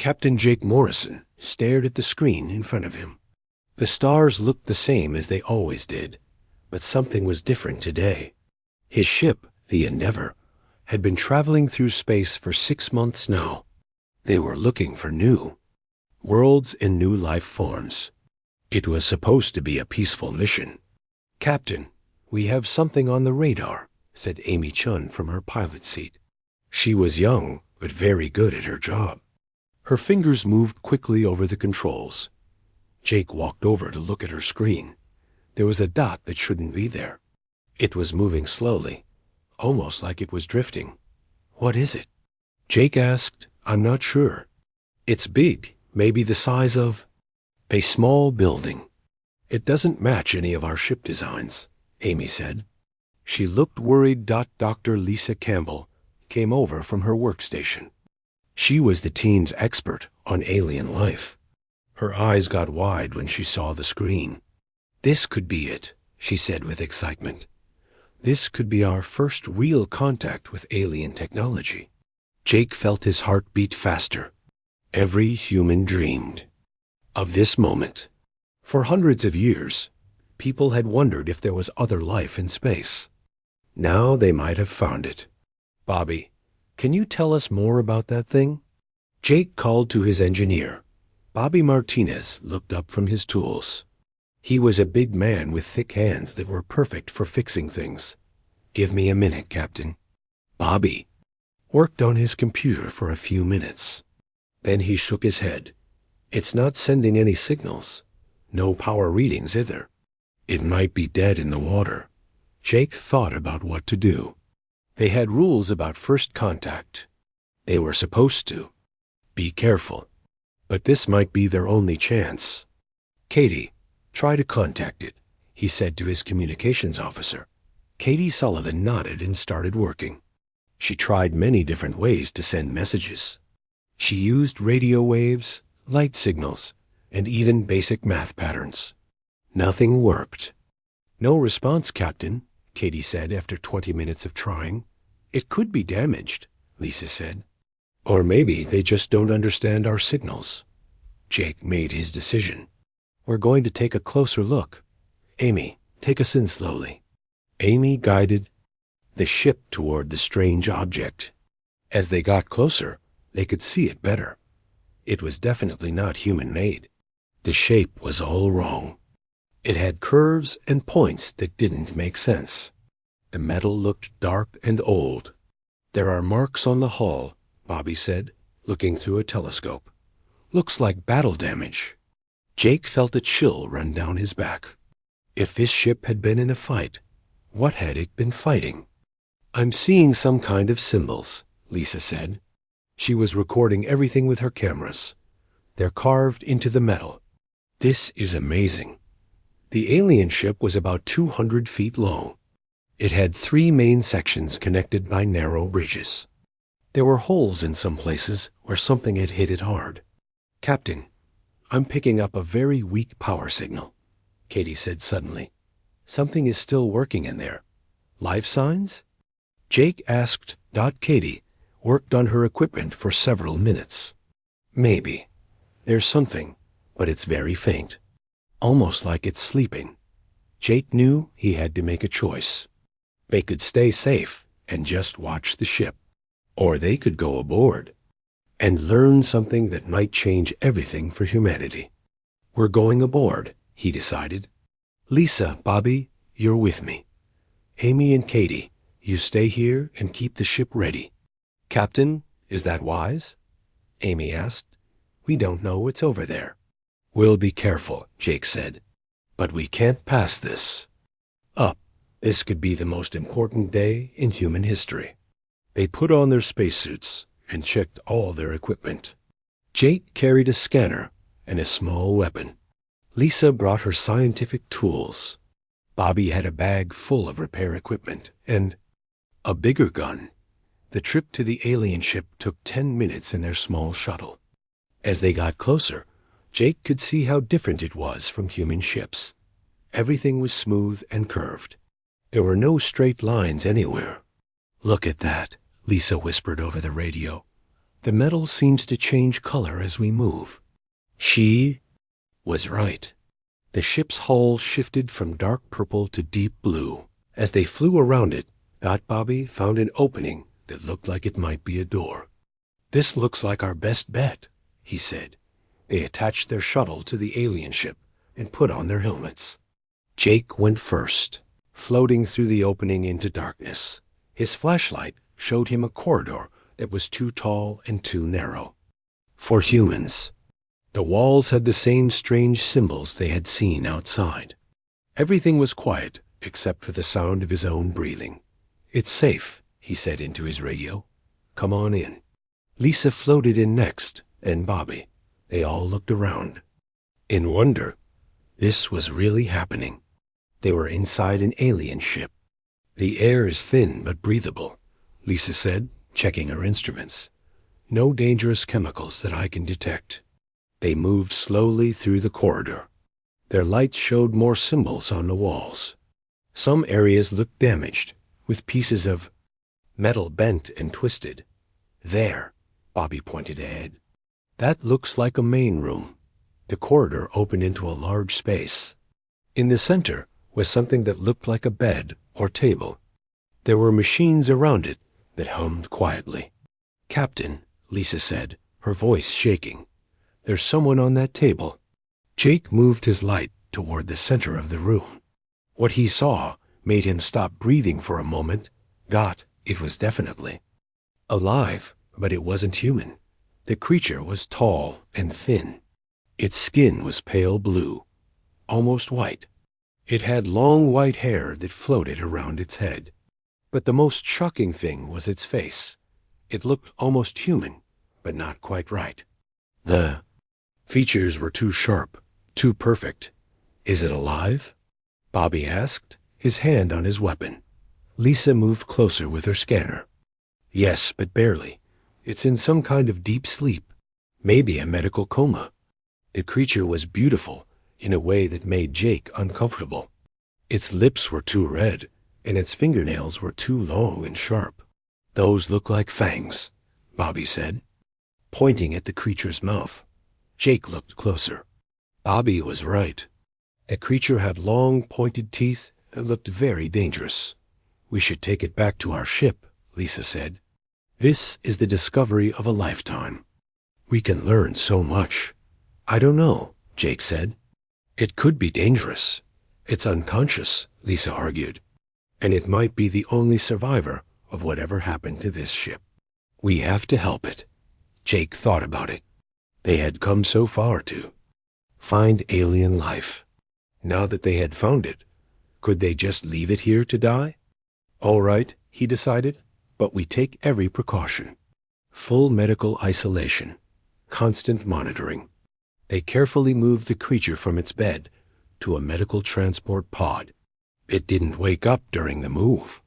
Captain Jake Morrison stared at the screen in front of him. The stars looked the same as they always did, but something was different today. His ship, the Endeavour, had been traveling through space for 6 months now. They were looking for new worlds and new life forms. It was supposed to be a peaceful mission. "Captain, we have something on the radar," said Amy Chun from her pilot seat. She was young, but very good at her job. Her fingers moved quickly over the controls. Jake walked over to look at her screen. There was a dot that shouldn't be there. It was moving slowly, almost like it was drifting. "What is it?" Jake asked. "I'm not sure. It's big, maybe the size of a small building. It doesn't match any of our ship designs," Amy said. She looked worried. Dr. Lisa Campbell came over from her workstation. She was the team's expert on alien life. Her eyes got wide when she saw the screen. "This could be it," she said with excitement. "This could be our first real contact with alien technology." Jake felt his heart beat faster. Every human dreamed of this moment. For hundreds of years, people had wondered if there was other life in space. Now they might have found it. "Bobby, can you tell us more about that thing?" Jake called to his engineer. Bobby Martinez looked up from his tools. He was a big man with thick hands that were perfect for fixing things. "Give me a minute, Captain." Bobby worked on his computer for a few minutes. Then he shook his head. "It's not sending any signals. No power readings either. It might be dead in the water." Jake thought about what to do. They had rules about first contact. They were supposed to be careful. But this might be their only chance. "Katie, try to contact it," he said to his communications officer. Katie Sullivan nodded and started working. She tried many different ways to send messages. She used radio waves, light signals, and even basic math patterns. Nothing worked. "No response, Captain," Katie said after 20 minutes of trying. "It could be damaged," Lisa said. "Or maybe they just don't understand our signals." Jake made his decision. "We're going to take a closer look. Amy, take us in slowly." Amy guided the ship toward the strange object. As they got closer, they could see it better. It was definitely not human-made. The shape was all wrong. It had curves and points that didn't make sense. The metal looked dark and old. "There are marks on the hull," Bobby said, looking through a telescope. "Looks like battle damage." Jake felt a chill run down his back. If this ship had been in a fight, what had it been fighting? "I'm seeing some kind of symbols," Lisa said. She was recording everything with her cameras. "They're carved into the metal. This is amazing." The alien ship was about 200 feet long. It had 3 main sections connected by narrow bridges. There were holes in some places where something had hit it hard. "Captain, I'm picking up a very weak power signal," Katie said suddenly. "Something is still working in there. Life signs?" Jake asked. Katie worked on her equipment for several minutes. "Maybe. There's something, but it's very faint. Almost like it's sleeping." Jake knew he had to make a choice. They could stay safe and just watch the ship, or they could go aboard and learn something that might change everything for humanity. "We're going aboard," he decided. "Lisa, Bobby, you're with me. Amy and Katie, you stay here and keep the ship ready." "Captain, is that wise?" Amy asked. "We don't know what's over there." "We'll be careful," Jake said. "But we can't pass this up. This could be the most important day in human history." They put on their spacesuits and checked all their equipment. Jake carried a scanner and a small weapon. Lisa brought her scientific tools. Bobby had a bag full of repair equipment and a bigger gun. The trip to the alien ship took 10 minutes in their small shuttle. As they got closer, Jake could see how different it was from human ships. Everything was smooth and curved. There were no straight lines anywhere. "Look at that," Lisa whispered over the radio. The metal seems to change color as we move. She was right. The ship's hull shifted from dark purple to deep blue. As they flew around it, Bobby found an opening that looked like it might be a door. "This looks like our best bet," he said. They attached their shuttle to the alien ship and put on their helmets. Jake went first, floating through the opening into darkness. His flashlight showed him a corridor that was too tall and too narrow. For humans. The walls had the same strange symbols they had seen outside. Everything was quiet except for the sound of his own breathing. "It's safe," he said into his radio. "Come on in." Lisa floated in next, and Bobby. They all looked around. In wonder, this was really happening. They were inside an alien ship. "The air is thin but breathable," Lisa said, checking her instruments. "No dangerous chemicals that I can detect." They moved slowly through the corridor. Their lights showed more symbols on the walls. Some areas looked damaged, with pieces of metal bent and twisted. "There," Bobby pointed ahead. "That looks like a main room." The corridor opened into a large space. In the center was something that looked like a bed or table. There were machines around it that hummed quietly. "Captain," Lisa said, her voice shaking, "there's someone on that table." Jake moved his light toward the center of the room. What he saw made him stop breathing for a moment. It was definitely alive, but it wasn't human. The creature was tall and thin. Its skin was pale blue, almost white. It had long white hair that floated around its head. But the most shocking thing was its face. It looked almost human, but not quite right. The features were too sharp, too perfect. "Is it alive?" Bobby asked, his hand on his weapon. Lisa moved closer with her scanner. "Yes, but barely. It's in some kind of deep sleep, maybe a medical coma." The creature was beautiful in a way that made Jake uncomfortable. Its lips were too red, and its fingernails were too long and sharp. "Those look like fangs," Bobby said, pointing at the creature's mouth. Jake looked closer. Bobby was right. The creature had long, pointed teeth and looked very dangerous. "We should take it back to our ship," Lisa said. "This is the discovery of a lifetime. We can learn so much." "I don't know," Jake said. "It could be dangerous. It's unconscious," Lisa argued, "and it might be the only survivor of whatever happened to this ship. We have to help it." Jake thought about it. They had come so far to find alien life. Now that they had found it, could they just leave it here to die? "All right," he decided, "but we take every precaution. Full medical isolation, constant monitoring." They carefully moved the creature from its bed to a medical transport pod. It didn't wake up during the move.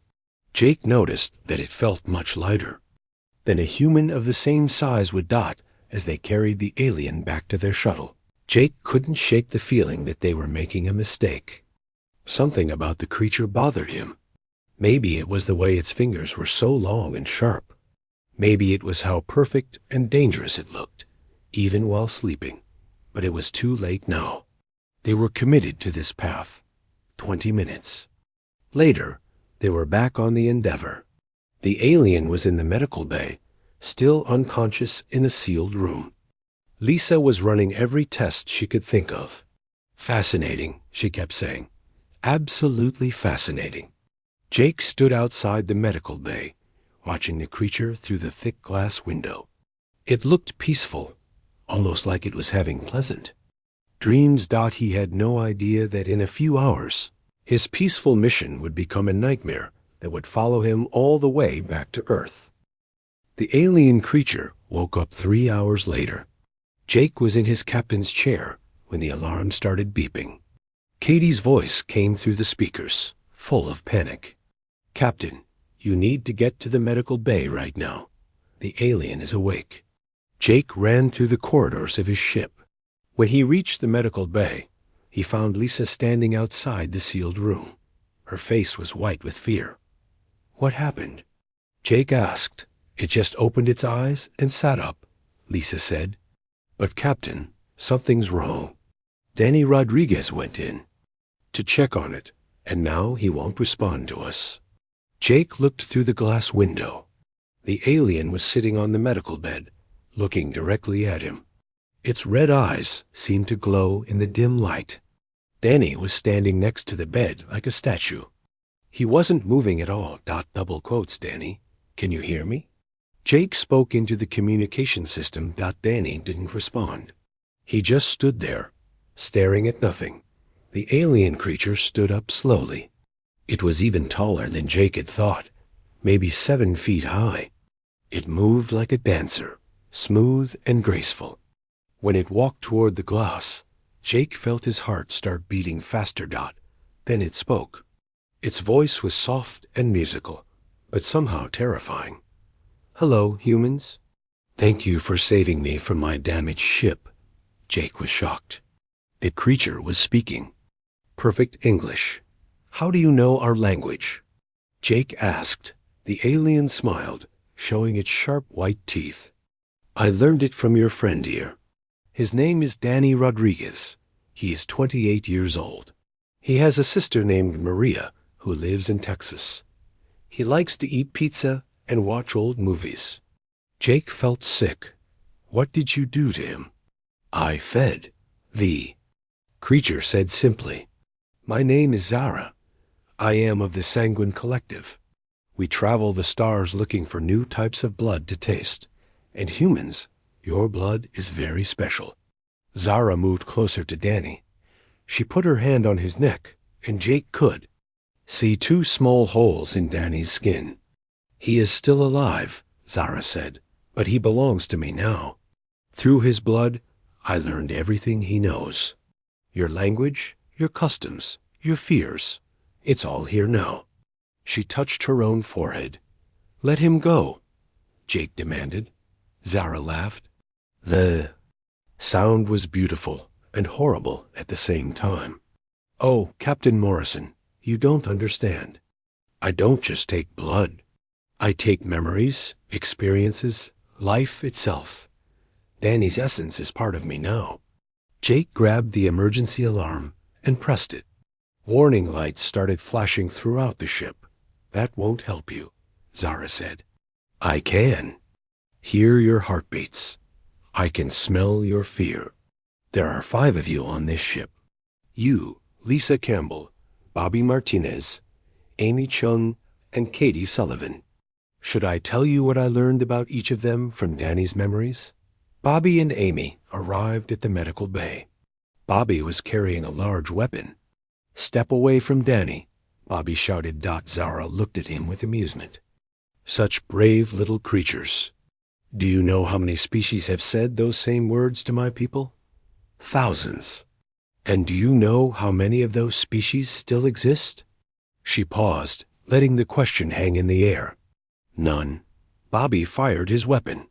Jake noticed that it felt much lighter than a human of the same size would as they carried the alien back to their shuttle. Jake couldn't shake the feeling that they were making a mistake. Something about the creature bothered him. Maybe it was the way its fingers were so long and sharp. Maybe it was how perfect and dangerous it looked, even while sleeping. But it was too late now. They were committed to this path. 20 minutes. Later, they were back on the Endeavor. The alien was in the medical bay, still unconscious in a sealed room. Lisa was running every test she could think of. "Fascinating," she kept saying. "Absolutely fascinating." Jake stood outside the medical bay, watching the creature through the thick glass window. It looked peaceful, almost like it was having pleasant dreams. He had no idea that in a few hours, his peaceful mission would become a nightmare that would follow him all the way back to Earth. The alien creature woke up 3 hours later. Jake was in his captain's chair when the alarm started beeping. Katie's voice came through the speakers, full of panic. "Captain, you need to get to the medical bay right now. The alien is awake." Jake ran through the corridors of his ship. When he reached the medical bay, he found Lisa standing outside the sealed room. Her face was white with fear. "What happened?" Jake asked, It just opened its eyes and sat up, Lisa said. But Captain, something's wrong. Danny Rodriguez went in to check on it, and now he won't respond to us. Jake looked through the glass window. The alien was sitting on the medical bed, looking directly at him. Its red eyes seemed to glow in the dim light. Danny was standing next to the bed like a statue. He wasn't moving at all. Double quotes, Danny. Can you hear me? Jake spoke into the communication system. Danny didn't respond. He just stood there, staring at nothing. The alien creature stood up slowly. It was even taller than Jake had thought, maybe 7 feet high. It moved like a dancer, smooth and graceful. When it walked toward the glass, Jake felt his heart start beating faster. Then it spoke. Its voice was soft and musical, but somehow terrifying. Hello, humans. Thank you for saving me from my damaged ship. Jake was shocked. The creature was speaking. Perfect English. How do you know our language? Jake asked. The alien smiled, showing its sharp white teeth. I learned it from your friend here. His name is Danny Rodriguez. He is 28 years old. He has a sister named Maria who lives in Texas. He likes to eat pizza and watch old movies. Jake felt sick. What did you do to him? I fed. The creature said simply. My name is Zara. I am of the Sanguine Collective. We travel the stars looking for new types of blood to taste. And humans, your blood is very special. Zara moved closer to Danny. She put her hand on his neck, and Jake could see 2 small holes in Danny's skin. He is still alive, Zara said, but he belongs to me now. Through his blood, I learned everything he knows. Your language, your customs, your fears. It's all here now. She touched her own forehead. Let him go, Jake demanded. Zara laughed. The sound was beautiful and horrible at the same time. Oh, Captain Morrison, you don't understand. I don't just take blood. I take memories, experiences, life itself. Danny's essence is part of me now. Jake grabbed the emergency alarm and pressed it. Warning lights started flashing throughout the ship. That won't help you, Zara said. I can hear your heartbeats. I can smell your fear. There are 5 of you on this ship. You, Lisa Campbell, Bobby Martinez, Amy Chung, and Katie Sullivan. Should I tell you what I learned about each of them from Danny's memories? Bobby and Amy arrived at the medical bay. Bobby was carrying a large weapon. Step away from Danny, Bobby shouted. Zara looked at him with amusement. Such brave little creatures. Do you know how many species have said those same words to my people? Thousands. And do you know how many of those species still exist? She paused, letting the question hang in the air. None. Bobby fired his weapon.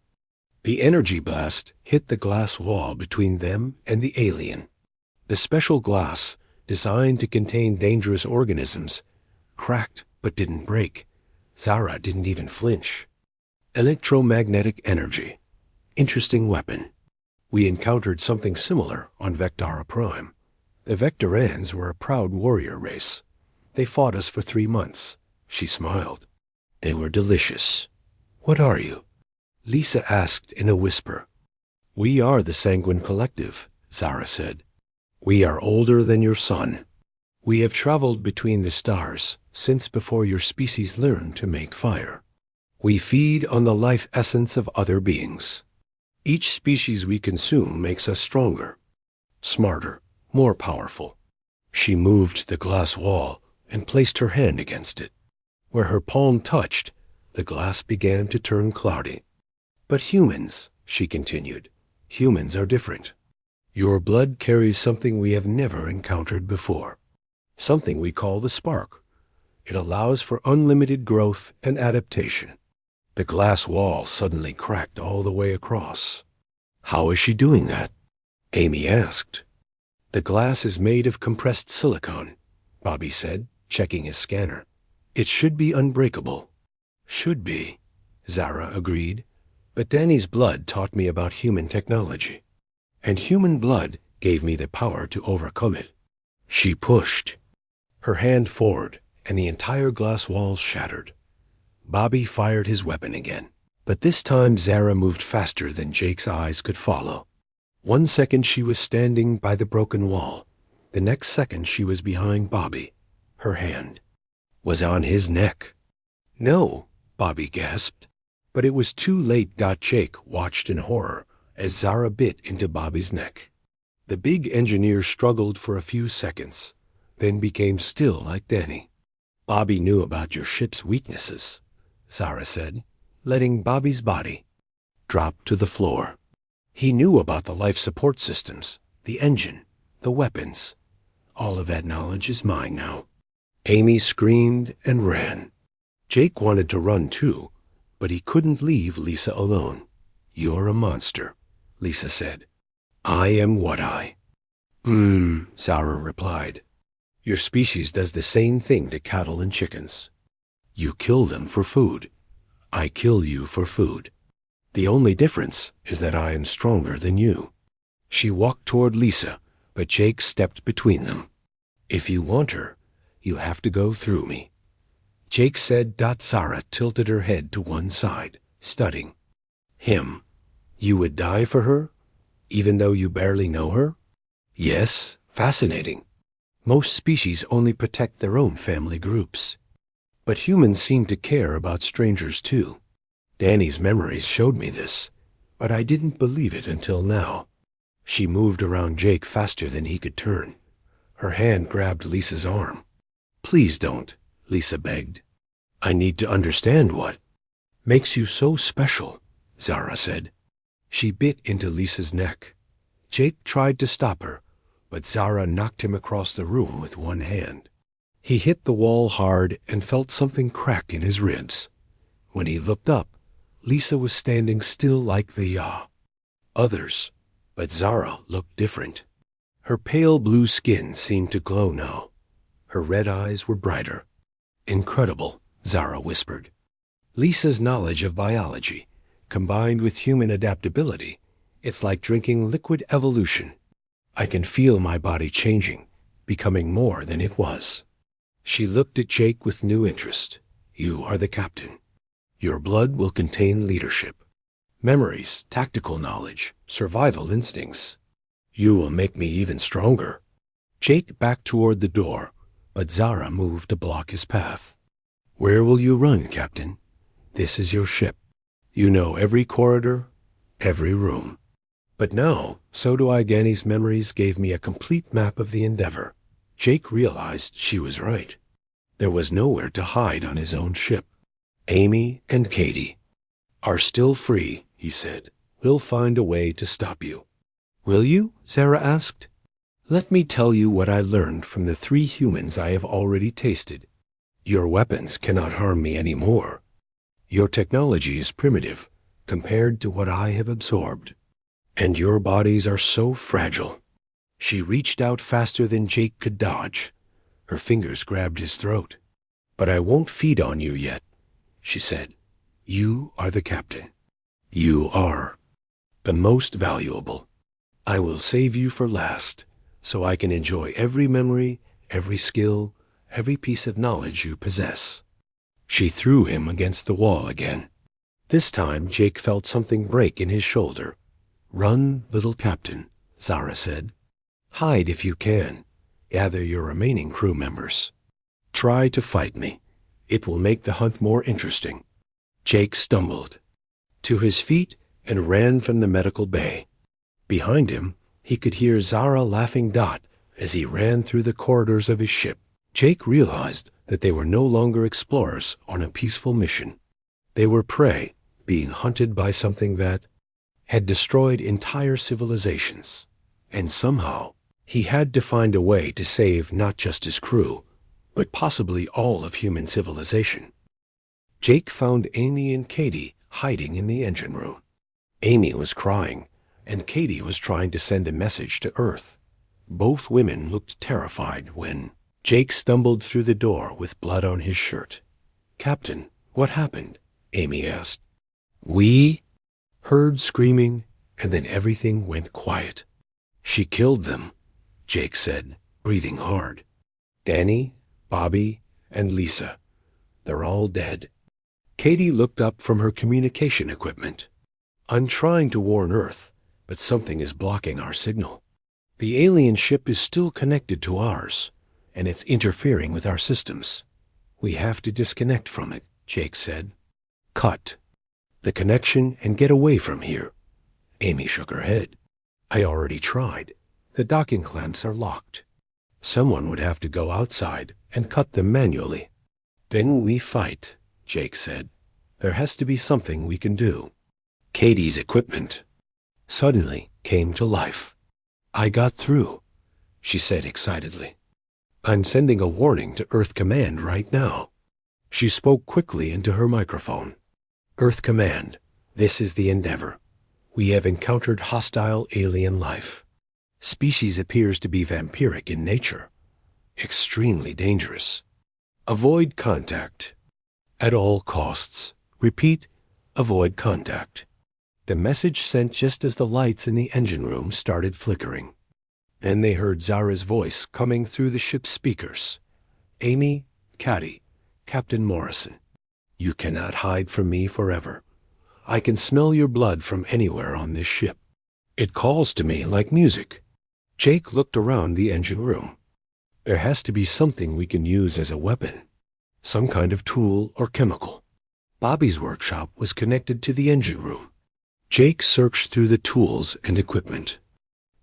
The energy blast hit the glass wall between them and the alien. The special glass, designed to contain dangerous organisms, cracked but didn't break. Zara didn't even flinch. Electromagnetic energy. Interesting weapon. We encountered something similar on Vectara Prime. The Vectorans were a proud warrior race. They fought us for 3 months. She smiled. They were delicious. What are you? Lisa asked in a whisper. We are the Sanguine Collective, Zara said. We are older than your son. We have traveled between the stars since before your species learned to make fire. We feed on the life essence of other beings. Each species we consume makes us stronger, smarter, more powerful. She moved the glass wall and placed her hand against it. Where her palm touched, the glass began to turn cloudy. But humans, she continued, humans are different. Your blood carries something we have never encountered before. Something we call the spark. It allows for unlimited growth and adaptation. The glass wall suddenly cracked all the way across. How is she doing that? Amy asked. The glass is made of compressed silicon, Bobby said, checking his scanner. It should be unbreakable. Should be, Zara agreed. But Danny's blood taught me about human technology. And human blood gave me the power to overcome it. She pushed her hand forward, and the entire glass wall shattered. Bobby fired his weapon again. But this time Zara moved faster than Jake's eyes could follow. 1 second she was standing by the broken wall. The next second she was behind Bobby. Her hand was on his neck. "No," Bobby gasped. But it was too late. Jake watched in horror as Zara bit into Bobby's neck. The big engineer struggled for a few seconds, then became still like Danny. "Bobby knew about your ship's weaknesses," Zara said, letting Bobby's body drop to the floor. "He knew about the life support systems, the engine, the weapons. All of that knowledge is mine now." Amy screamed and ran. Jake wanted to run too, but he couldn't leave Lisa alone. "You're a monster," Lisa said. "I am what I." Zara replied. "Your species does the same thing to cattle and chickens. You kill them for food. I kill you for food. The only difference is that I am stronger than you." She walked toward Lisa, but Jake stepped between them. "If you want her, you have to go through me," Jake said. Zara tilted her head to one side, studying him. "You would die for her, even though you barely know her?" "Yes, fascinating. Most species only protect their own family groups. But humans seem to care about strangers too. Danny's memories showed me this, but I didn't believe it until now." She moved around Jake faster than he could turn. Her hand grabbed Lisa's arm. "Please don't," Lisa begged. "I need to understand what makes you so special," Zara said. She bit into Lisa's neck. Jake tried to stop her, but Zara knocked him across the room with one hand. He hit the wall hard and felt something crack in his ribs. When he looked up, Lisa was standing still like the others, but Zara looked different. Her pale blue skin seemed to glow now. Her red eyes were brighter. "Incredible," Zara whispered. "Lisa's knowledge of biology, combined with human adaptability, it's like drinking liquid evolution. I can feel my body changing, becoming more than it was." She looked at Jake with new interest. "You are the captain. Your blood will contain leadership, memories, tactical knowledge, survival instincts. You will make me even stronger." Jake backed toward the door, but Zara moved to block his path. "Where will you run, Captain? This is your ship. You know every corridor, every room." But now, so do I. Danny's memories gave me a complete map of the Endeavor. Jake realized she was right. There was nowhere to hide on his own ship. "Amy and Katie are still free," he said. "We'll find a way to stop you." "Will you?" Zara asked. "Let me tell you what I learned from the 3 humans I have already tasted. Your weapons cannot harm me anymore. Your technology is primitive compared to what I have absorbed. And your bodies are so fragile." She reached out faster than Jake could dodge. Her fingers grabbed his throat. "But I won't feed on you yet," she said. "You are the captain. You are the most valuable. I will save you for last, so I can enjoy every memory, every skill, every piece of knowledge you possess." She threw him against the wall again. This time Jake felt something break in his shoulder. "Run, little captain," Zara said. "Hide if you can. Gather your remaining crew members. Try to fight me. It will make the hunt more interesting." Jake stumbled to his feet and ran from the medical bay. Behind him, he could hear Zara laughing as he ran through the corridors of his ship. Jake realized that they were no longer explorers on a peaceful mission. They were prey, being hunted by something that had destroyed entire civilizations. And somehow, he had to find a way to save not just his crew, but possibly all of human civilization. Jake found Amy and Katie hiding in the engine room. Amy was crying, and Katie was trying to send a message to Earth. Both women looked terrified when Jake stumbled through the door with blood on his shirt. "Captain, what happened?" Amy asked. We heard screaming, and then everything went quiet. She killed them, Jake said, breathing hard. Danny, Bobby, and Lisa. They're all dead. Katie looked up from her communication equipment. I'm trying to warn Earth, but something is blocking our signal. The alien ship is still connected to ours, and it's interfering with our systems. We have to disconnect from it, Jake said. Cut the connection and get away from here. Amy shook her head. I already tried. The docking clamps are locked. Someone would have to go outside and cut them manually. Then we fight, Jake said. There has to be something we can do. Katie's equipment suddenly came to life. I got through, she said excitedly. I'm sending a warning to Earth Command right now. She spoke quickly into her microphone. Earth Command, this is the Endeavor. We have encountered hostile alien life. Species appears to be vampiric in nature. Extremely dangerous. Avoid contact. At all costs. Repeat, avoid contact. The message sent just as the lights in the engine room started flickering. Then they heard Zara's voice coming through the ship's speakers. Amy, Caddy, Captain Morrison. You cannot hide from me forever. I can smell your blood from anywhere on this ship. It calls to me like music. Jake looked around the engine room. There has to be something we can use as a weapon. Some kind of tool or chemical. Bobby's workshop was connected to the engine room. Jake searched through the tools and equipment.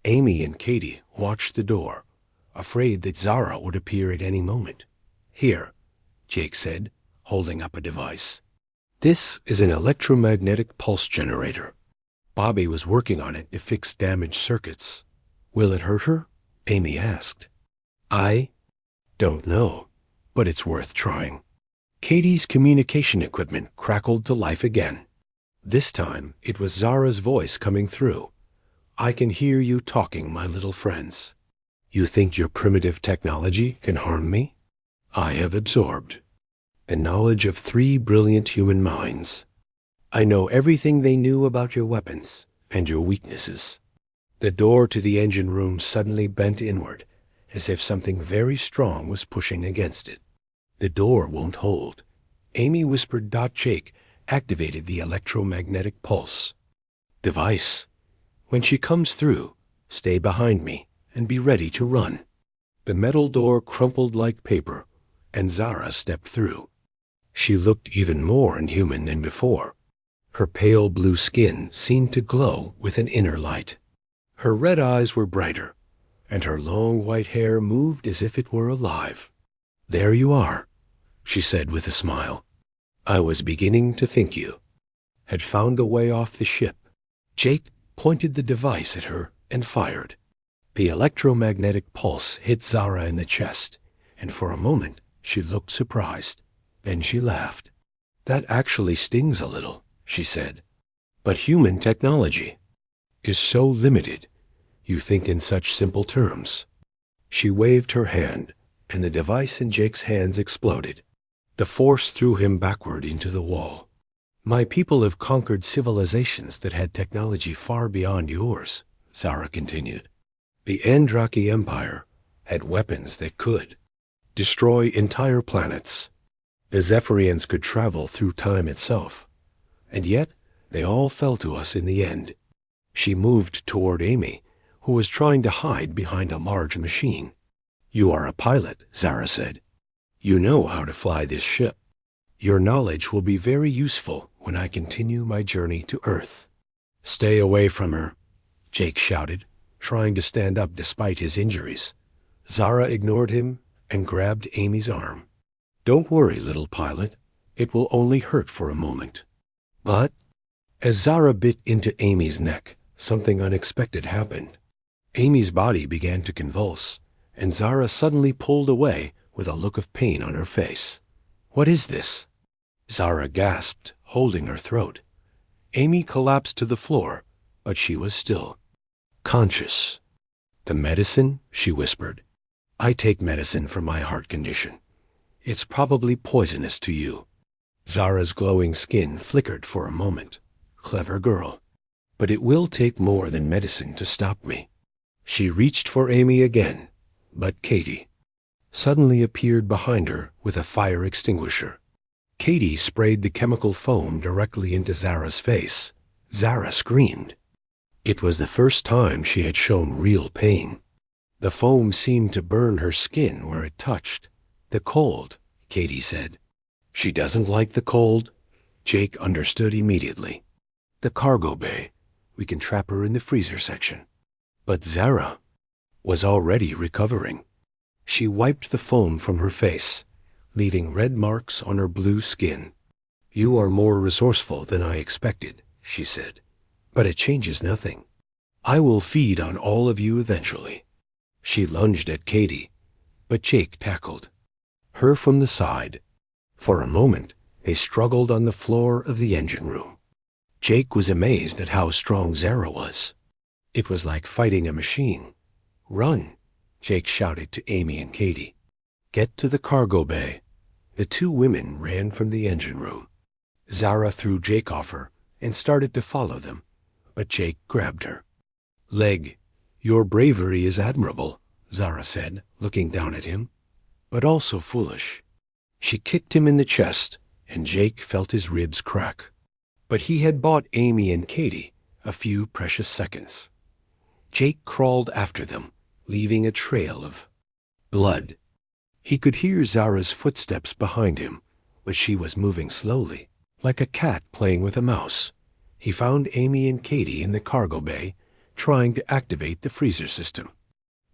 Amy and Katie watched the door, afraid that Zara would appear at any moment. Here, Jake said, holding up a device. This is an electromagnetic pulse generator. Bobby was working on it to fix damaged circuits. Will it hurt her? Amy asked. I don't know, but it's worth trying. Katie's communication equipment crackled to life again. This time, it was Zara's voice coming through. I can hear you talking, my little friends. You think your primitive technology can harm me? I have absorbed the knowledge of 3 brilliant human minds. I know everything they knew about your weapons and your weaknesses. The door to the engine room suddenly bent inward, as if something very strong was pushing against it. The door won't hold. Amy whispered. Jake activated the electromagnetic pulse device. When she comes through, stay behind me and be ready to run. The metal door crumpled like paper, and Zara stepped through. She looked even more inhuman than before. Her pale blue skin seemed to glow with an inner light. Her red eyes were brighter, and her long white hair moved as if it were alive. There you are, she said with a smile. I was beginning to think you had found a way off the ship. Jake pointed the device at her and fired. The electromagnetic pulse hit Zara in the chest, and for a moment she looked surprised. Then she laughed. That actually stings a little, she said. But human technology is so limited. You think in such simple terms. She waved her hand, and the device in Jake's hands exploded. The force threw him backward into the wall. My people have conquered civilizations that had technology far beyond yours, Zara continued. The Andraki Empire had weapons that could destroy entire planets. The Zephyrians could travel through time itself. And yet, they all fell to us in the end. She moved toward Amy, who was trying to hide behind a large machine. You are a pilot, Zara said. You know how to fly this ship. Your knowledge will be very useful when I continue my journey to Earth. Stay away from her, Jake shouted, trying to stand up despite his injuries. Zara ignored him and grabbed Amy's arm. Don't worry, little pilot. It will only hurt for a moment. But as Zara bit into Amy's neck, something unexpected happened. Amy's body began to convulse, and Zara suddenly pulled away with a look of pain on her face. What is this? Zara gasped, holding her throat. Amy collapsed to the floor, but she was still conscious. The medicine? She whispered. I take medicine for my heart condition. It's probably poisonous to you. Zara's glowing skin flickered for a moment, Clever girl. But it will take more than medicine to stop me. She reached for Amy again, but Katie suddenly appeared behind her with a fire extinguisher. Katie sprayed the chemical foam directly into Zara's face. Zara screamed. It was the first time she had shown real pain. The foam seemed to burn her skin where it touched. The cold, Katie said. She doesn't like the cold. Jake understood immediately. The cargo bay. We can trap her in the freezer section. But Zara was already recovering. She wiped the foam from her face, leaving red marks on her blue skin. You are more resourceful than I expected, she said. But it changes nothing. I will feed on all of you eventually. She lunged at Katie, but Jake tackled her from the side. For a moment, they struggled on the floor of the engine room. Jake was amazed at how strong Zara was. It was like fighting a machine. Run, Jake shouted to Amy and Katie. Get to the cargo bay. The two women ran from the engine room. Zara threw Jake off her and started to follow them, but Jake grabbed her. Leg, your bravery is admirable, Zara said, looking down at him, but also foolish. She kicked him in the chest, and Jake felt his ribs crack. But he had bought Amy and Katie a few precious seconds. Jake crawled after them, leaving a trail of blood. He could hear Zara's footsteps behind him, but she was moving slowly, like a cat playing with a mouse. He found Amy and Katie in the cargo bay, trying to activate the freezer system.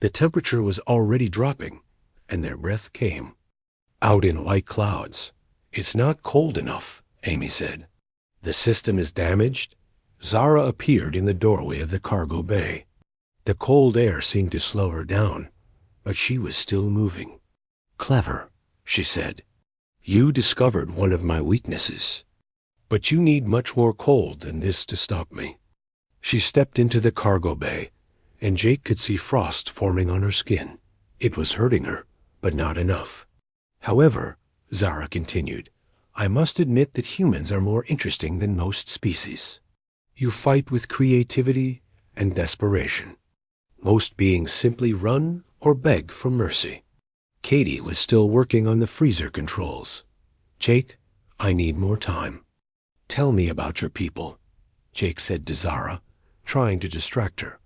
The temperature was already dropping, and their breath came out in white clouds. It's not cold enough, Amy said. The system is damaged. Zara appeared in the doorway of the cargo bay. The cold air seemed to slow her down, but she was still moving. Clever, she said. You discovered one of my weaknesses. But you need much more cold than this to stop me. She stepped into the cargo bay, and Jake could see frost forming on her skin. It was hurting her, but not enough. However, Zara continued, I must admit that humans are more interesting than most species. You fight with creativity and desperation. Most beings simply run or beg for mercy. Katie was still working on the freezer controls. Jake, I need more time. Tell me about your people, Jake said to Zara, trying to distract her.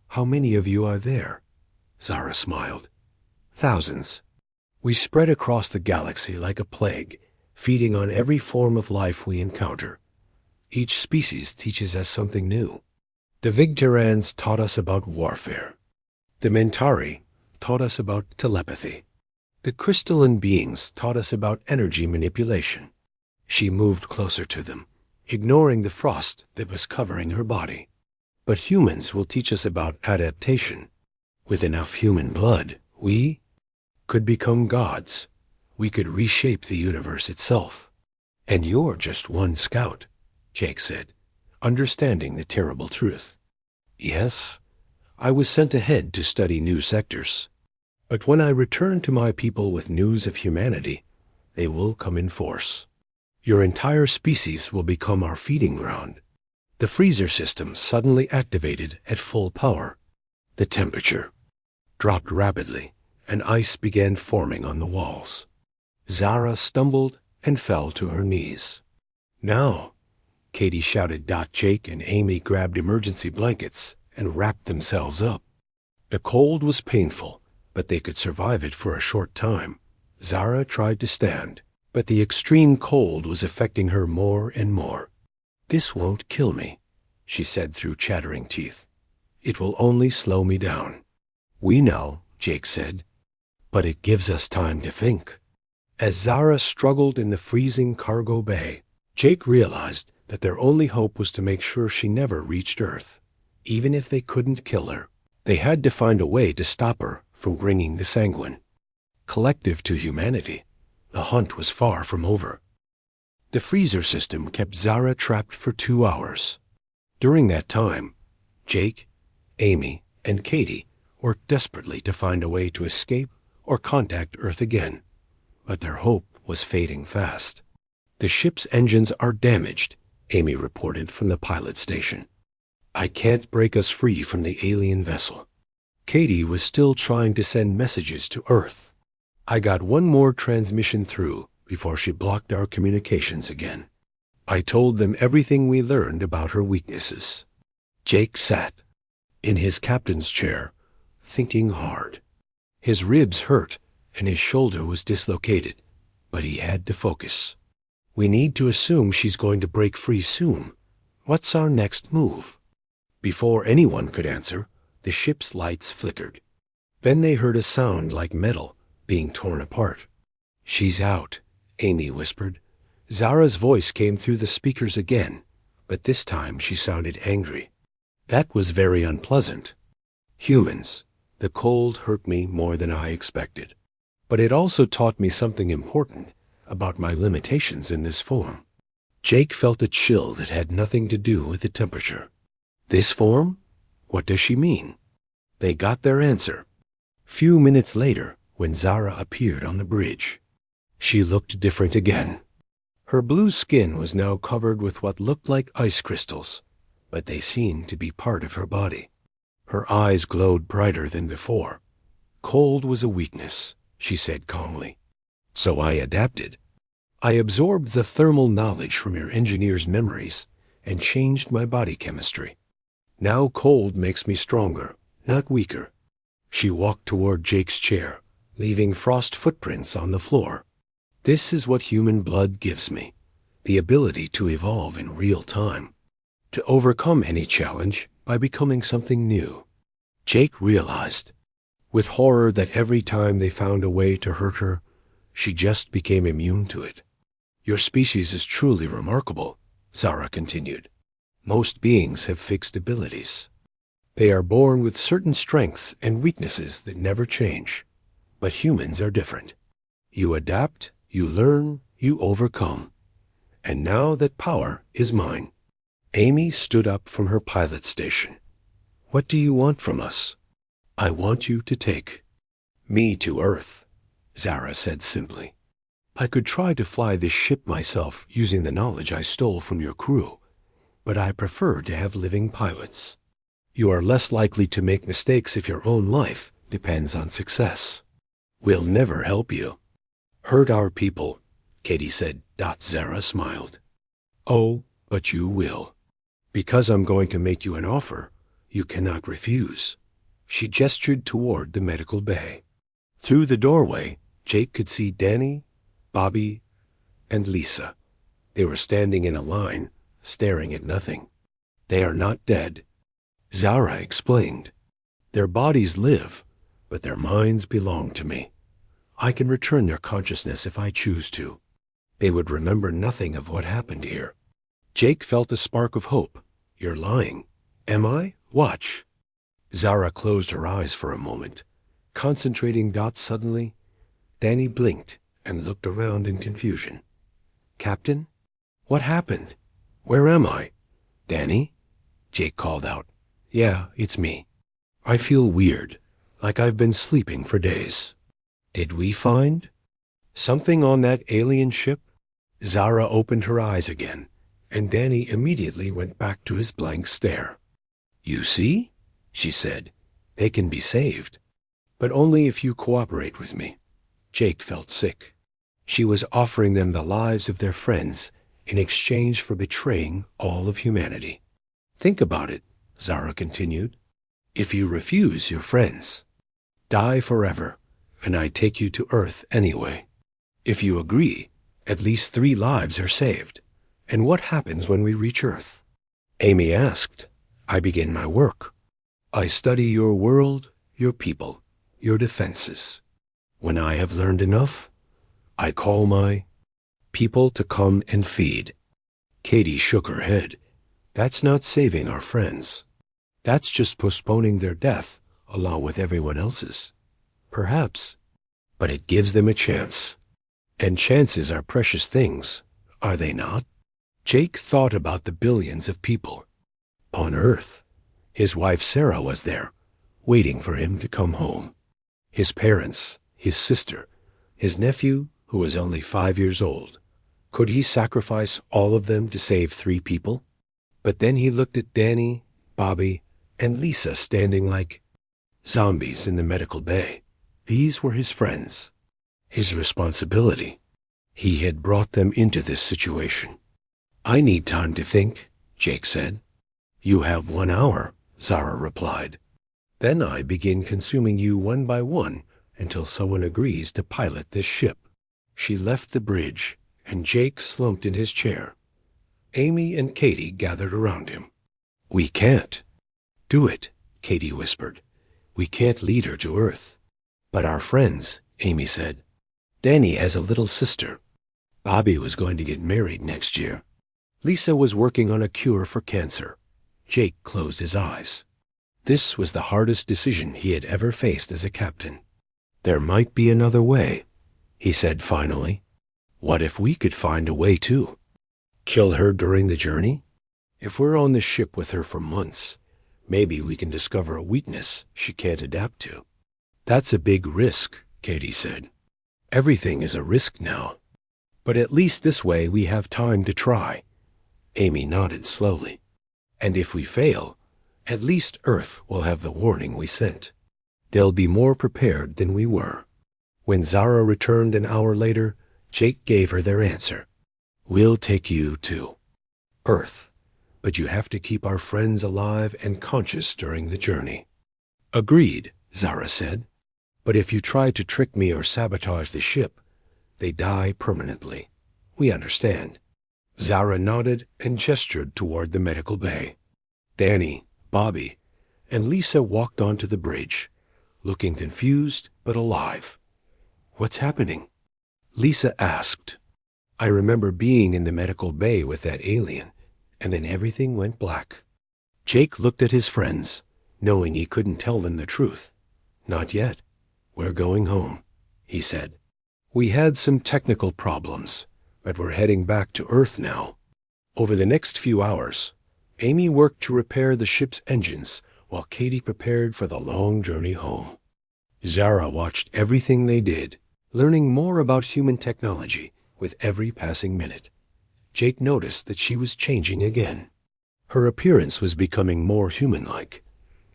How many of you are there? Zara smiled. Thousands. We spread across the galaxy like a plague, feeding on every form of life we encounter. Each species teaches us something new. The Vigterans taught us about warfare. The Mentari taught us about telepathy. The crystalline beings taught us about energy manipulation. She moved closer to them, ignoring the frost that was covering her body. But humans will teach us about adaptation. With enough human blood, we could become gods. We could reshape the universe itself. And you're just one scout, Jake said, understanding the terrible truth. Yes, I was sent ahead to study new sectors. But when I return to my people with news of humanity, they will come in force. Your entire species will become our feeding ground. The freezer system suddenly activated at full power. The temperature dropped rapidly, and ice began forming on the walls. Zara stumbled and fell to her knees. Now, Katie shouted. Jake and Amy grabbed emergency blankets and wrapped themselves up. The cold was painful, but they could survive it for a short time. Zara tried to stand, but the extreme cold was affecting her more and more. This won't kill me, she said through chattering teeth. It will only slow me down. We know, Jake said, but it gives us time to think. As Zara struggled in the freezing cargo bay, Jake realized that their only hope was to make sure she never reached Earth. Even if they couldn't kill her, they had to find a way to stop her from bringing the sanguine. Collective to humanity, the hunt was far from over. The freezer system kept Zara trapped for 2 hours. During that time, Jake, Amy, and Katie worked desperately to find a way to escape or contact Earth again. But their hope was fading fast. The ship's engines are damaged, Amy reported from the pilot station. "I can't break us free from the alien vessel." Katie was still trying to send messages to Earth. I got one more transmission through before she blocked our communications again. I told them everything we learned about her weaknesses. Jake sat in his captain's chair, thinking hard. His ribs hurt and his shoulder was dislocated, but he had to focus. "We need to assume she's going to break free soon. What's our next move?" Before anyone could answer, the ship's lights flickered. Then they heard a sound like metal being torn apart. "She's out," Amy whispered. Zara's voice came through the speakers again, but this time she sounded angry. That was very unpleasant. Humans, the cold hurt me more than I expected. But it also taught me something important about my limitations in this form. Jake felt a chill that had nothing to do with the temperature. "This form? What does she mean?" They got their answer. Few minutes later, when Zara appeared on the bridge, she looked different again. Her blue skin was now covered with what looked like ice crystals, but they seemed to be part of her body. Her eyes glowed brighter than before. "Cold was a weakness," she said calmly. "So I adapted. I absorbed the thermal knowledge from your engineer's memories and changed my body chemistry. Now cold makes me stronger, not weaker." She walked toward Jake's chair, leaving frost footprints on the floor. "This is what human blood gives me, the ability to evolve in real time, to overcome any challenge by becoming something new." Jake realized, with horror, that every time they found a way to hurt her, she just became immune to it. "Your species is truly remarkable," Zara continued. "Most beings have fixed abilities. They are born with certain strengths and weaknesses that never change. But humans are different. You adapt, you learn, you overcome. And now that power is mine." Amy stood up from her pilot station. "What do you want from us?" "I want you to take me to Earth," Zara said simply. "I could try to fly this ship myself using the knowledge I stole from your crew, but I prefer to have living pilots. You are less likely to make mistakes if your own life depends on success. We'll never help you." "Hurt our people," Katie said. Zara smiled. "Oh, but you will. Because I'm going to make you an offer you cannot refuse." She gestured toward the medical bay. Through the doorway, Jake could see Danny, Bobby, and Lisa. They were standing in a line, staring at nothing. "They are not dead," Zara explained. "Their bodies live, but their minds belong to me. I can return their consciousness if I choose to. They would remember nothing of what happened here." Jake felt a spark of hope. "You're lying." "Am I? Watch." Zara closed her eyes for a moment, concentrating. Suddenly, Danny blinked and looked around in confusion. "Captain? What happened? Where am I?" "Danny?" Jake called out. "Yeah, it's me. I feel weird, like I've been sleeping for days." "Did we find something on that alien ship?" Zara opened her eyes again, and Danny immediately went back to his blank stare. "You see?" she said. "They can be saved, but only if you cooperate with me." Jake felt sick. She was offering them the lives of their friends in exchange for betraying all of humanity. "Think about it," Zara continued. "If you refuse, your friends die forever, and I take you to Earth anyway. If you agree, at least 3 lives are saved. And what happens when we reach Earth?" Amy asked. "I begin my work. I study your world, your people, your defenses. When I have learned enough, I call my people to come and feed." Katie shook her head. "That's not saving our friends. That's just postponing their death along with everyone else's." "Perhaps, but it gives them a chance. And chances are precious things, are they not?" Jake thought about the billions of people on Earth. His wife Sarah was there, waiting for him to come home. His parents, his sister, his nephew, who was only 5 years old. Could he sacrifice all of them to save 3 people? But then he looked at Danny, Bobby, and Lisa standing like zombies in the medical bay. These were his friends, his responsibility. He had brought them into this situation. "I need time to think," Jake said. "You have 1 hour," Zara replied. "Then I begin consuming you one by one until someone agrees to pilot this ship." She left the bridge, and Jake slumped in his chair. Amy and Katie gathered around him. "We can't." "Do it," Katie whispered. "We can't lead her to Earth." "But our friends," Amy said. "Danny has a little sister. Bobby was going to get married next year. Lisa was working on a cure for cancer." Jake closed his eyes. This was the hardest decision he had ever faced as a captain. "There might be another way," he said finally. "What if we could find a way too? Kill her during the journey? If we're on the ship with her for months, maybe we can discover a weakness she can't adapt to." "That's a big risk," Katie said. "Everything is a risk now. But at least this way we have time to try." Amy nodded slowly. "And if we fail, at least Earth will have the warning we sent. They'll be more prepared than we were." When Zara returned an hour later, Jake gave her their answer. "We'll take you to Earth, but you have to keep our friends alive and conscious during the journey." "Agreed," Zara said. "But if you try to trick me or sabotage the ship, they die permanently. We understand." Zara nodded and gestured toward the medical bay. Danny, Bobby, and Lisa walked onto the bridge, looking confused but alive. "What's happening?" Lisa asked. "I remember being in the medical bay with that alien, and then everything went black." Jake looked at his friends, knowing he couldn't tell them the truth. "Not yet. We're going home," he said. "We had some technical problems, but we're heading back to Earth now." Over the next few hours, Amy worked to repair the ship's engines while Katie prepared for the long journey home. Zara watched everything they did, learning more about human technology with every passing minute. Jake noticed that she was changing again. Her appearance was becoming more human-like,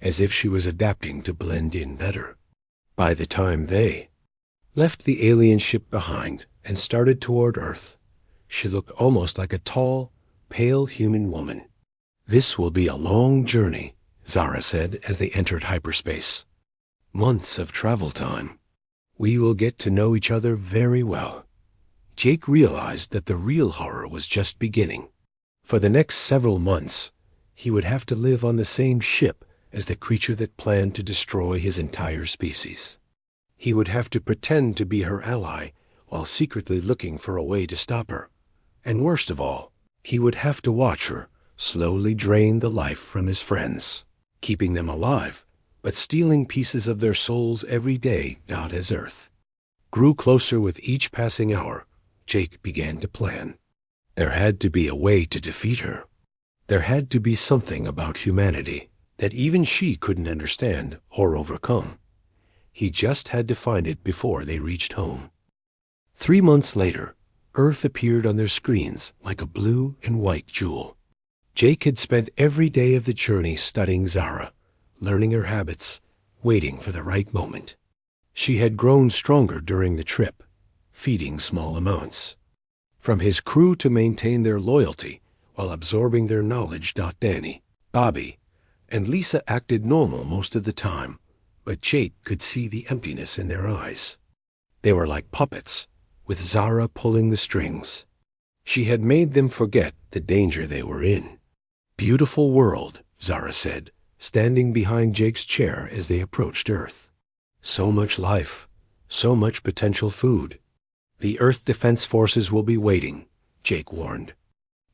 as if she was adapting to blend in better. By the time they left the alien ship behind and started toward Earth, she looked almost like a tall, pale human woman. "This will be a long journey," Zara said as they entered hyperspace. "Months of travel time. We will get to know each other very well." Jake realized that the real horror was just beginning. For the next several months, he would have to live on the same ship as the creature that planned to destroy his entire species. He would have to pretend to be her ally while secretly looking for a way to stop her. And worst of all, he would have to watch her slowly drain the life from his friends, keeping them alive, but stealing pieces of their souls every day out as Earth grew closer with each passing hour. Jake began to plan. There had to be a way to defeat her. There had to be something about humanity that even she couldn't understand or overcome. He just had to find it before they reached home. 3 months later, Earth appeared on their screens like a blue and white jewel. Jake had spent every day of the journey studying Zara, learning her habits, waiting for the right moment. She had grown stronger during the trip, feeding small amounts. From his crew to maintain their loyalty while absorbing their knowledge. Danny, Bobby, and Lisa acted normal most of the time, but Jake could see the emptiness in their eyes. They were like puppets, with Zara pulling the strings. She had made them forget the danger they were in. "Beautiful world," Zara said, standing behind Jake's chair as they approached Earth. "So much life, so much potential food. The Earth Defense Forces will be waiting," Jake warned.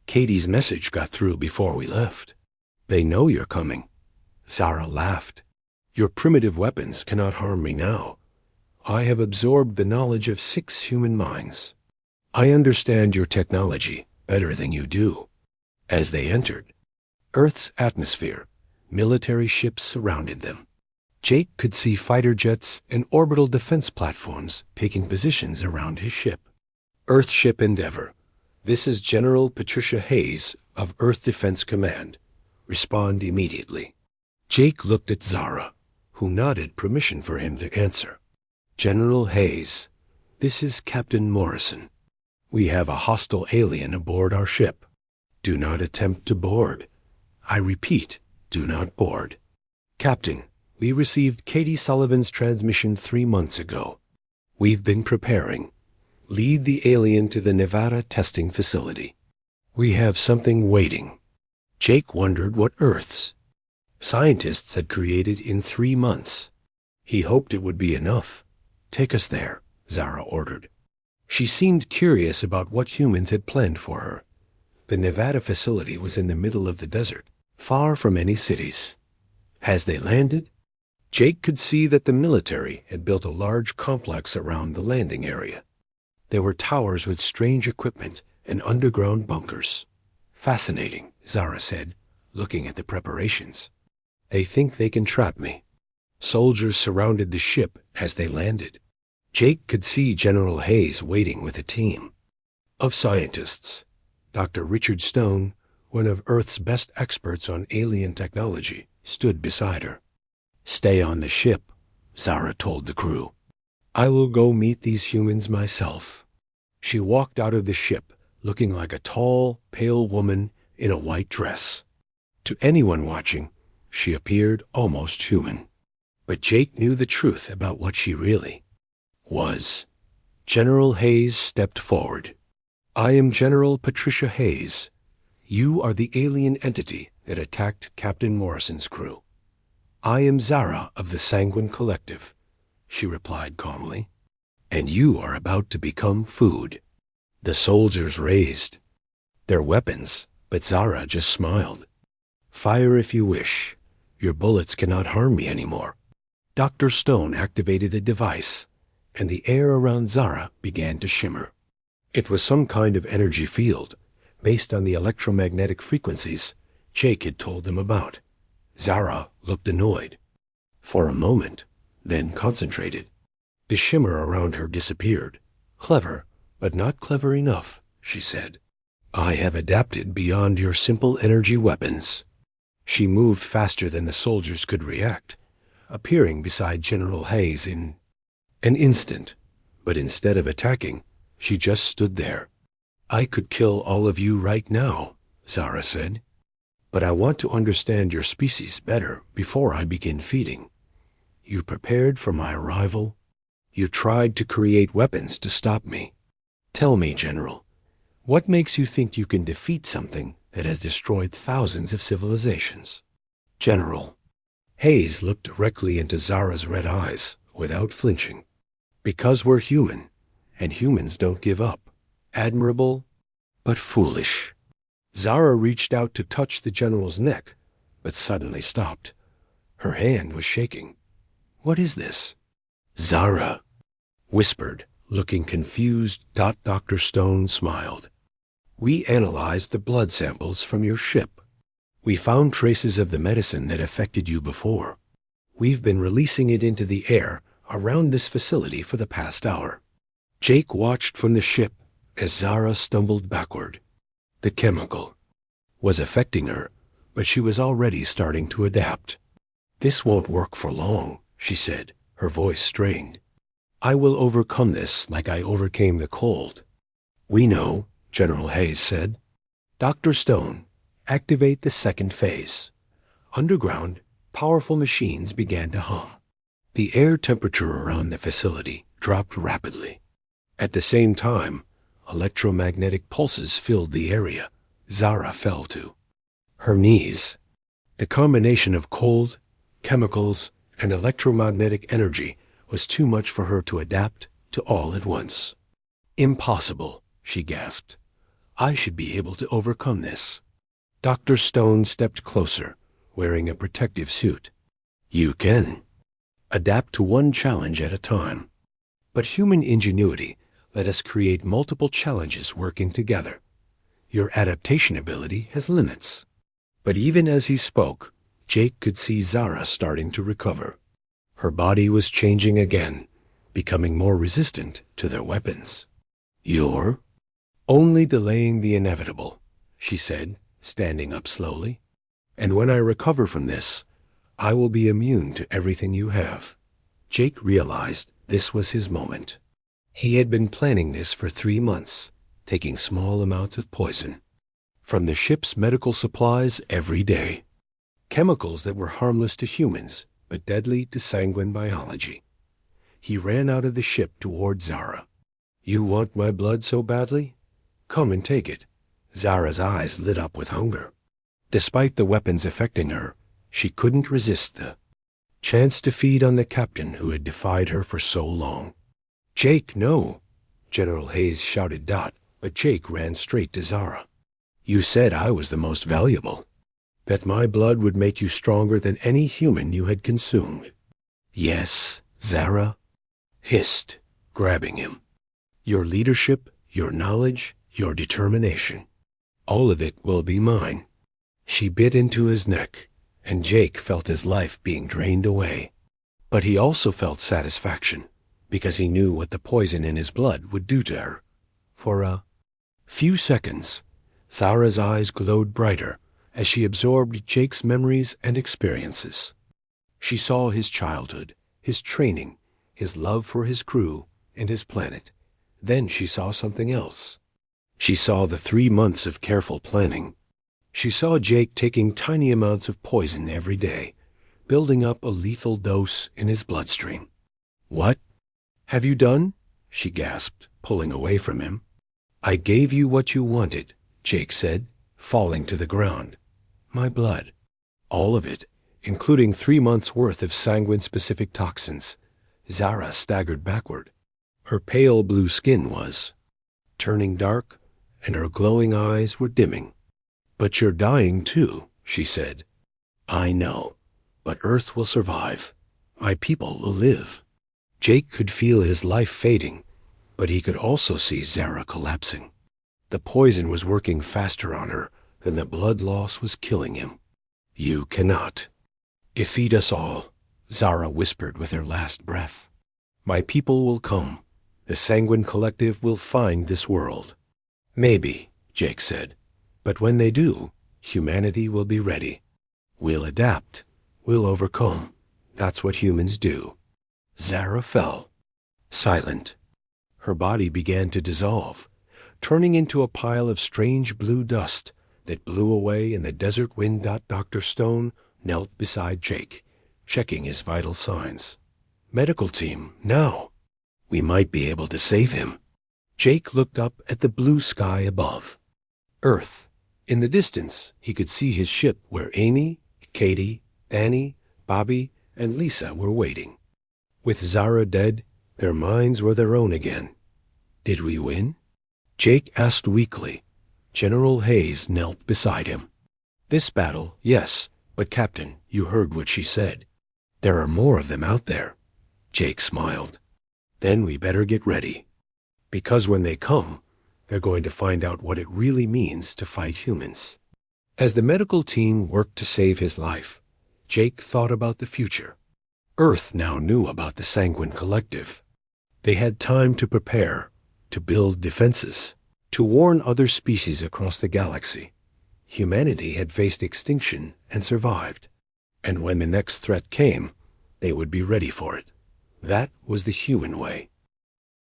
"Katie's message got through before we left. They know you're coming." Zara laughed. "Your primitive weapons cannot harm me now. I have absorbed the knowledge of 6 human minds. I understand your technology better than you do." As they entered Earth's atmosphere, military ships surrounded them. Jake could see fighter jets and orbital defense platforms taking positions around his ship. Earthship Endeavor, This is General Patricia Hayes of Earth Defense Command. Respond immediately. Jake looked at Zara, who nodded permission for him to answer. General Hayes, this is Captain Morrison. We have a hostile alien aboard our ship. Do not attempt to board. I repeat, do not board. Captain, we received Katie Sullivan's transmission 3 months ago. We've been preparing. Lead the alien to the Nevada testing facility. We have something waiting. Jake wondered what Earths scientists had created in 3 months. He hoped it would be enough. Take us there, Zara ordered. She seemed curious about what humans had planned for her. The Nevada facility was in the middle of the desert, far from any cities. As they landed, Jake could see that the military had built a large complex around the landing area. There were towers with strange equipment and underground bunkers. Fascinating, Zara said, looking at the preparations. They think they can trap me. Soldiers surrounded the ship as they landed. Jake could see General Hayes waiting with a team of scientists. Dr. Richard Stone, one of Earth's best experts on alien technology, stood beside her. Stay on the ship, Zara told the crew. I will go meet these humans myself. She walked out of the ship, looking like a tall, pale woman in a white dress. To anyone watching, she appeared almost human. But Jake knew the truth about what she really was. General Hayes stepped forward. I am General Patricia Hayes. You are the alien entity that attacked Captain Morrison's crew. I am Zara of the Sanguine Collective, she replied calmly. And you are about to become food. The soldiers raised their weapons, but Zara just smiled. Fire if you wish. Your bullets cannot harm me anymore. Dr. Stone activated a device, and the air around Zara began to shimmer. It was some kind of energy field, based on the electromagnetic frequencies Jake had told them about. Zara looked annoyed. For a moment, then concentrated. The shimmer around her disappeared. Clever, but not clever enough, she said. I have adapted beyond your simple energy weapons. She moved faster than the soldiers could react, appearing beside General Hayes in an instant. But instead of attacking, she just stood there. I could kill all of you right now, Zara said. But I want to understand your species better before I begin feeding. You prepared for my arrival. You tried to create weapons to stop me. Tell me, General, what makes you think you can defeat something that has destroyed thousands of civilizations? General. Hayes looked directly into Zara's red eyes without flinching. Because we're human, and humans don't give up. Admirable, but foolish. Zara reached out to touch the general's neck, but suddenly stopped. Her hand was shaking. What is this? Zara whispered, looking confused. Dr. Stone smiled. We analyzed the blood samples from your ship. We found traces of the medicine that affected you before. We've been releasing it into the air around this facility for the past hour. Jake watched from the ship as Zara stumbled backward. The chemical was affecting her, but she was already starting to adapt. This won't work for long, she said, her voice strained. I will overcome this like I overcame the cold. We know, General Hayes said. Dr. Stone, activate the second phase. Underground, powerful machines began to hum. The air temperature around the facility dropped rapidly. At the same time, electromagnetic pulses filled the area. Zara fell to her knees. The combination of cold, chemicals, and electromagnetic energy was too much for her to adapt to all at once. Impossible, she gasped. I should be able to overcome this. Dr. Stone stepped closer, wearing a protective suit. You can. Adapt to one challenge at a time. But human ingenuity let us create multiple challenges working together. Your adaptation ability has limits. But even as he spoke, Jake could see Zara starting to recover. Her body was changing again, becoming more resistant to their weapons. You're Only delaying the inevitable, she said, standing up slowly. And when I recover from this, I will be immune to everything you have. Jake realized this was his moment. He had been planning this for 3 months, taking small amounts of poison from the ship's medical supplies every day. Chemicals that were harmless to humans, but deadly to sanguine biology. He ran out of the ship toward Zara. You want my blood so badly? Come and take it. Zara's eyes lit up with hunger. Despite the weapons affecting her, she couldn't resist the chance to feed on the captain who had defied her for so long. Jake, no! General Hayes shouted but Jake ran straight to Zara. You said I was the most valuable. That my blood would make you stronger than any human you had consumed. Yes, Zara hissed, grabbing him. Your leadership, your knowledge, your determination. All of it will be mine. She bit into his neck, and Jake felt his life being drained away. But he also felt satisfaction, because he knew what the poison in his blood would do to her. For a few seconds, Zara's eyes glowed brighter as she absorbed Jake's memories and experiences. She saw his childhood, his training, his love for his crew and his planet. Then she saw something else. She saw the 3 months of careful planning. She saw Jake taking tiny amounts of poison every day, building up a lethal dose in his bloodstream. What have you done? She gasped, pulling away from him. I gave you what you wanted, Jake said, falling to the ground. My blood. All of it, including 3 months' worth of sanguine-specific toxins. Zara staggered backward. Her pale blue skin was turning dark, and her glowing eyes were dimming. But you're dying too, she said. I know, but Earth will survive. My people will live. Jake could feel his life fading, but he could also see Zara collapsing. The poison was working faster on her than the blood loss was killing him. You cannot defeat us all, Zara whispered with her last breath. My people will come. The Sanguine Collective will find this world. Maybe, Jake said, but when they do, humanity will be ready. We'll adapt. We'll overcome. That's what humans do. Zara fell, silent. Her body began to dissolve, turning into a pile of strange blue dust that blew away in the desert wind. Dr. Stone knelt beside Jake, checking his vital signs. Medical team, now. We might be able to save him. Jake looked up at the blue sky above. Earth. In the distance, he could see his ship where Amy, Katie, Annie, Bobby, and Lisa were waiting. With Zara dead, their minds were their own again. Did we win? Jake asked weakly. General Hayes knelt beside him. This battle, yes, but Captain, you heard what she said. There are more of them out there. Jake smiled. Then we better get ready. Because when they come, they're going to find out what it really means to fight humans. As the medical team worked to save his life, Jake thought about the future. Earth now knew about the Sanguine Collective. They had time to prepare, to build defenses, to warn other species across the galaxy. Humanity had faced extinction and survived. And when the next threat came, they would be ready for it. That was the human way.